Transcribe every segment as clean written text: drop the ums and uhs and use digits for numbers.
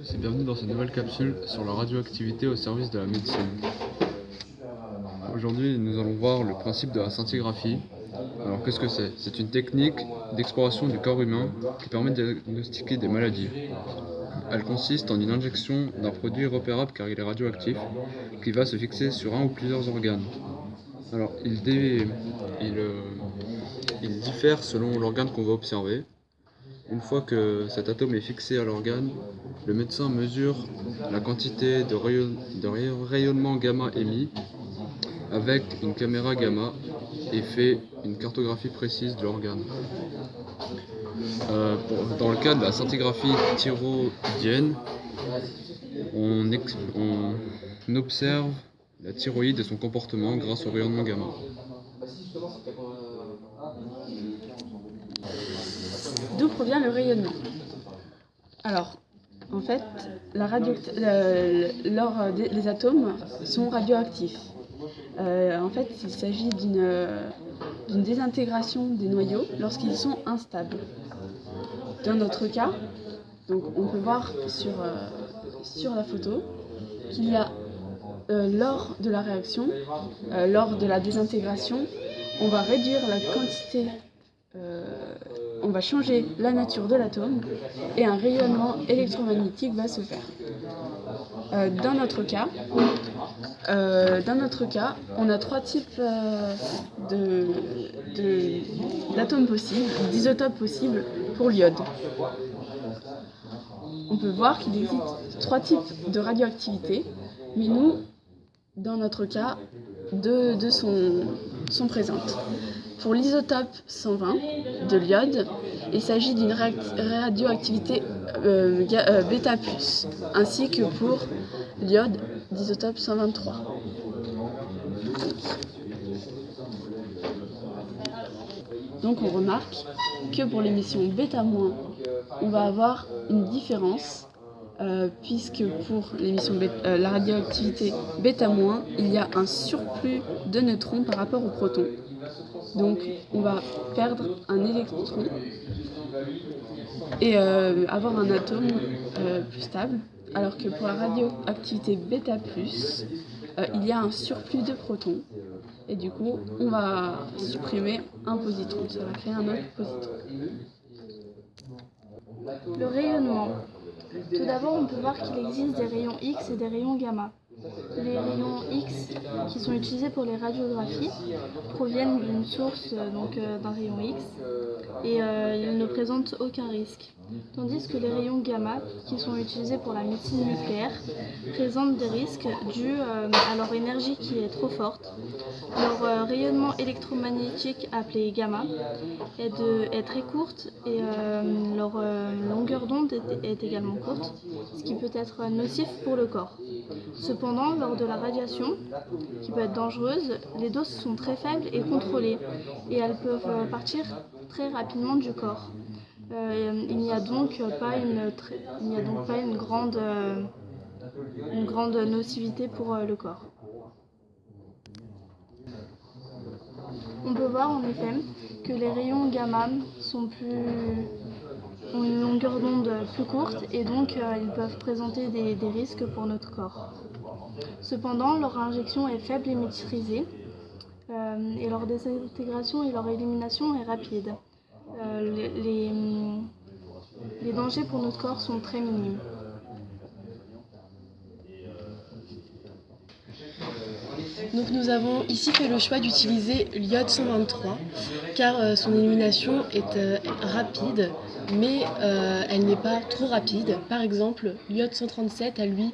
Et bienvenue dans cette nouvelle capsule sur la radioactivité au service de la médecine. Aujourd'hui, nous allons voir le principe de la scintigraphie. Alors, qu'est-ce que c'est? C'est une technique d'exploration du corps humain qui permet de diagnostiquer des maladies. Elle consiste en une injection d'un produit repérable car il est radioactif, qui va se fixer sur un ou plusieurs organes. Alors, il diffère selon l'organe qu'on va observer. Une fois que cet atome est fixé à l'organe, le médecin mesure la quantité de rayonnement gamma émis avec une caméra gamma et fait une cartographie précise de l'organe. Dans le cas de la scintigraphie thyroïdienne, on observe la thyroïde et son comportement grâce au rayonnement gamma. D'où provient le rayonnement? Alors, en fait, les atomes sont radioactifs. En fait, il s'agit d'une désintégration des noyaux lorsqu'ils sont instables. Dans notre cas, donc on peut voir sur la photo qu'il y a lors de la réaction, lors de la désintégration, on va réduire la quantité, on va changer la nature de l'atome et un rayonnement électromagnétique va se faire. Dans notre cas, on a trois types d'atomes possibles, d'isotopes possibles pour l'iode. On peut voir qu'il existe trois types de radioactivité, mais nous, dans notre cas, deux sont présentes. Pour l'isotope 120 de l'iode, il s'agit d'une radioactivité bêta+, ainsi que pour l'iode d'isotope 123. Donc on remarque que pour l'émission bêta-, on va avoir une différence, puisque pour l'émission la radioactivité bêta-, il y a un surplus de neutrons par rapport aux protons. Donc on va perdre un électron et avoir un atome plus stable, alors que pour la radioactivité bêta+, il y a un surplus de protons. Et du coup, on va supprimer un positron, ça va créer un autre positron. Le rayonnement. Tout d'abord, on peut voir qu'il existe des rayons X et des rayons gamma. Les rayons X, qui sont utilisés pour les radiographies, proviennent d'une source, d'un rayon X, et ils ne présentent aucun risque. Tandis que les rayons gamma, qui sont utilisés pour la médecine nucléaire, présentent des risques dus à leur énergie qui est trop forte. Leur rayonnement électromagnétique, appelé gamma, est très courte et leur longueur d'onde est également courte, ce qui peut être nocif pour le corps. Cependant, lors de la radiation, qui peut être dangereuse, les doses sont très faibles et contrôlées, et elles peuvent partir très rapidement du corps. Il n'y a donc pas une grande nocivité pour le corps. On peut voir en effet que les rayons gamma ont une longueur d'onde plus courte et donc ils peuvent présenter des risques pour notre corps. Cependant, leur injection est faible et maîtrisée et leur désintégration et leur élimination est rapide. Les dangers pour notre corps sont très minimes. Donc nous avons ici fait le choix d'utiliser l'iode 123 car son élimination est rapide, mais elle n'est pas trop rapide. Par exemple, l'iode 137 est lui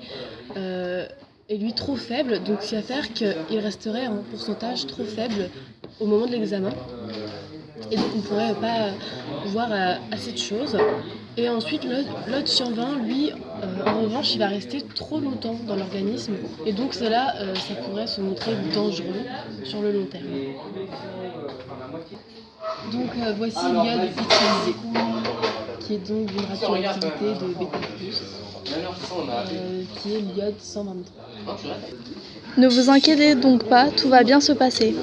trop faible, donc ce qui va faire qu'il resterait en pourcentage trop faible au moment de l'examen. Et donc on ne pourrait pas voir assez de choses. Et ensuite, l'iode 120, lui, en revanche, il va rester trop longtemps dans l'organisme. Et donc cela, ça pourrait se montrer dangereux sur le long terme. Donc voici l'iode utilisé, qui est donc d'une radioactivité de bêta+, qui est l'iode 123. Ne vous inquiétez donc pas, tout va bien se passer.